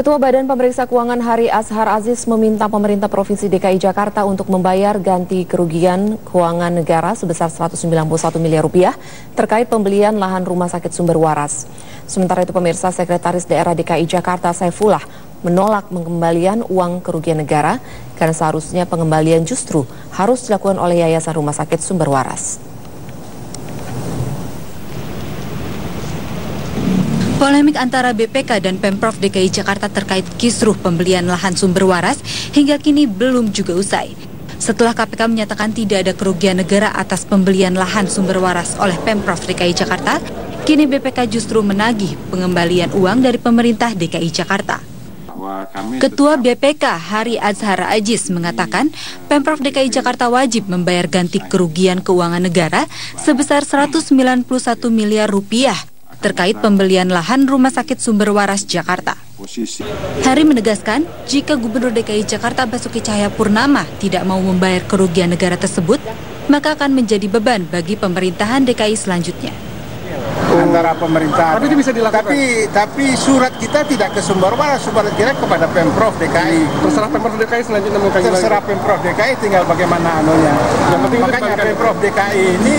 Ketua Badan Pemeriksa Keuangan Hari Azhar Aziz meminta pemerintah Provinsi DKI Jakarta untuk membayar ganti kerugian keuangan negara sebesar 191 miliar rupiah terkait pembelian lahan rumah sakit Sumber Waras. Sementara itu pemirsa, Sekretaris Daerah DKI Jakarta Saifullah menolak pengembalian uang kerugian negara karena seharusnya pengembalian justru harus dilakukan oleh Yayasan Rumah Sakit Sumber Waras. Polemik antara BPK dan Pemprov DKI Jakarta terkait kisruh pembelian lahan Sumber Waras hingga kini belum juga usai. Setelah KPK menyatakan tidak ada kerugian negara atas pembelian lahan Sumber Waras oleh Pemprov DKI Jakarta, kini BPK justru menagih pengembalian uang dari pemerintah DKI Jakarta. Ketua BPK Hari Azhar Aziz mengatakan Pemprov DKI Jakarta wajib membayar ganti kerugian keuangan negara sebesar 191 miliar rupiah terkait pembelian lahan Rumah Sakit Sumber Waras Jakarta. Hari menegaskan, jika Gubernur DKI Jakarta Basuki Cahayapurnama tidak mau membayar kerugian negara tersebut, maka akan menjadi beban bagi pemerintahan DKI selanjutnya. Antara pemerintah, tapi itu bisa dilakukan. Tapi surat kita tidak ke Sumber Waras, surat kita kepada Pemprov DKI. Terserah Pemprov DKI selanjutnya mengkaji lagi. Terserah Pemprov DKI, tinggal bagaimana anunya. Makanya Pemprov DKI ini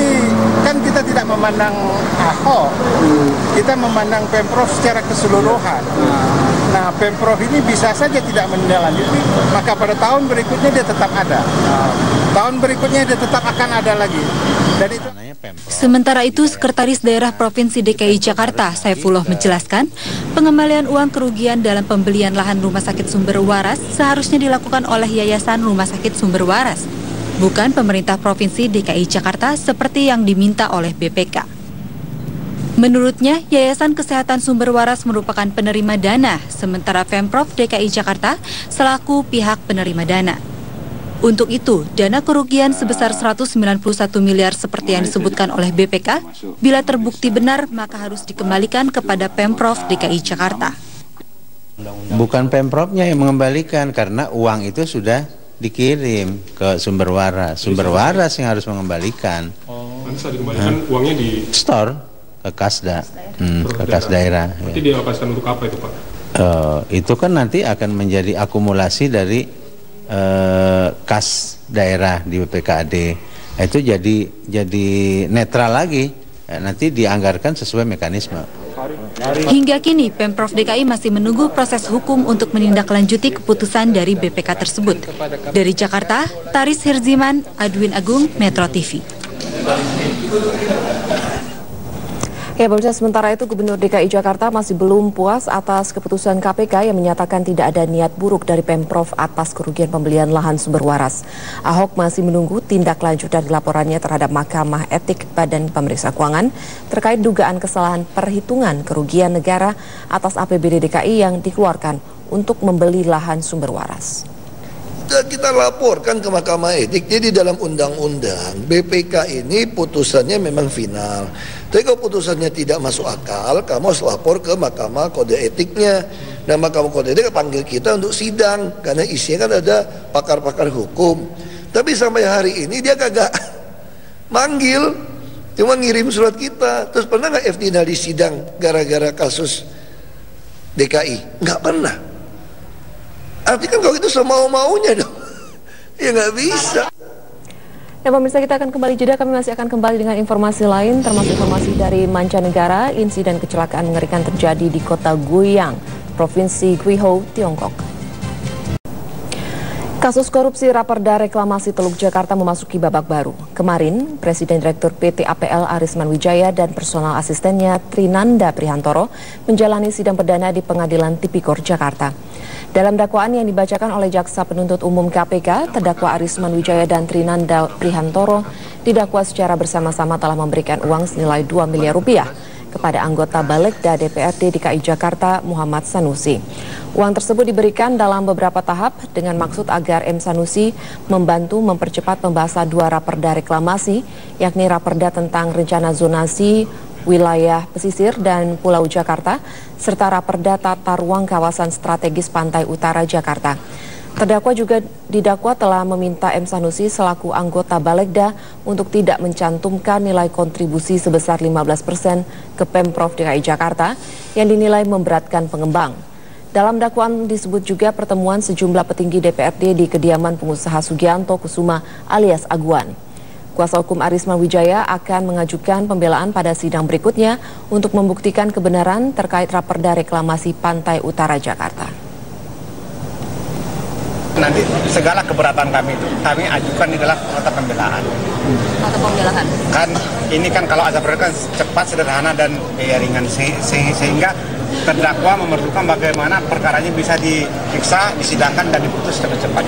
kan kita tidak memandang Ahok, kita memandang Pemprov secara keseluruhan. Nah, Pemprov ini bisa saja tidak menindaklanjuti, maka pada tahun berikutnya dia tetap ada. Tahun berikutnya dia tetap akan ada lagi. Dan itu. Sementara itu, Sekretaris Daerah Provinsi DKI Jakarta Saifullah menjelaskan, pengembalian uang kerugian dalam pembelian lahan Rumah Sakit Sumber Waras seharusnya dilakukan oleh Yayasan Rumah Sakit Sumber Waras, bukan pemerintah Provinsi DKI Jakarta seperti yang diminta oleh BPK. Menurutnya, Yayasan Kesehatan Sumber Waras merupakan penerima dana, sementara Pemprov DKI Jakarta selaku pihak penerima dana. Untuk itu, dana kerugian sebesar 191 miliar seperti yang disebutkan oleh BPK, bila terbukti benar maka harus dikembalikan kepada Pemprov DKI Jakarta. Bukan Pemprovnya yang mengembalikan, karena uang itu sudah dikirim ke Sumber Waras. Sumber Waras yang harus mengembalikan. Nanti setelah dikembalikan uangnya di store ke Kasda, ke kas daerah. Berarti dialokasikan untuk apa itu, Pak? Itu kan nanti akan menjadi akumulasi dari kas daerah di BPKAD. Itu jadi netral lagi, nanti dianggarkan sesuai mekanisme. Hingga kini Pemprov DKI masih menunggu proses hukum untuk menindaklanjuti keputusan dari BPK tersebut. Dari Jakarta, Taris Herziman, Adwin Agung, Metro TV. Ya, pemirsa, sementara itu Gubernur DKI Jakarta masih belum puas atas keputusan KPK yang menyatakan tidak ada niat buruk dari Pemprov atas kerugian pembelian lahan Sumber Waras. Ahok masih menunggu tindak lanjut dari laporannya terhadap Mahkamah Etik Badan Pemeriksa Keuangan terkait dugaan kesalahan perhitungan kerugian negara atas APBD DKI yang dikeluarkan untuk membeli lahan Sumber Waras. Kita laporkan ke Mahkamah Etik. Jadi dalam undang-undang BPK ini putusannya memang final. Tapi kalau putusannya tidak masuk akal, kamu harus lapor ke Mahkamah Kode Etiknya. Dan Mahkamah Kode Etik panggil kita untuk sidang, karena isinya kan ada pakar-pakar hukum. Tapi sampai hari ini dia kagak manggil, cuma ngirim surat kita. Terus pernah nggak FDINA disidang gara-gara kasus DKI? Nggak pernah. Artinya kan kalau itu semau-maunya dong, ya nggak bisa. Nah, pemirsa, kita akan kembali jeda. Kami masih akan kembali dengan informasi lain, termasuk informasi dari mancanegara. Insiden kecelakaan mengerikan terjadi di kota Guiyang, Provinsi Guizhou, Tiongkok. Kasus korupsi Raperda Reklamasi Teluk Jakarta memasuki babak baru. Kemarin, Presiden Direktur PT APL Arisman Wijaya dan personal asistennya Trinanda Prihantoro menjalani sidang perdana di Pengadilan Tipikor Jakarta. Dalam dakwaan yang dibacakan oleh Jaksa Penuntut Umum KPK, terdakwa Arisman Wijaya dan Trinanda Prihantoro didakwa secara bersama-sama telah memberikan uang senilai 2 miliar rupiah kepada anggota Balegda DPRD DKI Jakarta Muhammad Sanusi. Uang tersebut diberikan dalam beberapa tahap dengan maksud agar M. Sanusi membantu mempercepat pembahasan 2 raperda reklamasi, yakni raperda tentang rencana zonasi wilayah pesisir dan Pulau Jakarta, serta raperda tata ruang kawasan strategis pantai utara Jakarta. Terdakwa juga didakwa telah meminta M. Sanusi selaku anggota Balegda untuk tidak mencantumkan nilai kontribusi sebesar 15% ke Pemprov DKI Jakarta yang dinilai memberatkan pengembang. Dalam dakwaan disebut juga pertemuan sejumlah petinggi DPRD di kediaman pengusaha Sugianto Kusuma alias Aguan. Kuasa hukum Arisman Wijaya akan mengajukan pembelaan pada sidang berikutnya untuk membuktikan kebenaran terkait raperda reklamasi Pantai Utara Jakarta. Nanti segala keberatan kami itu kami ajukan di dalam nota pembelaan. Nota pembelaan. Kan ini kan kalau azab kan cepat, sederhana dan biaya ringan sehingga terdakwa memerlukan bagaimana perkaranya bisa diperiksa, disidangkan dan diputus dengan cepat.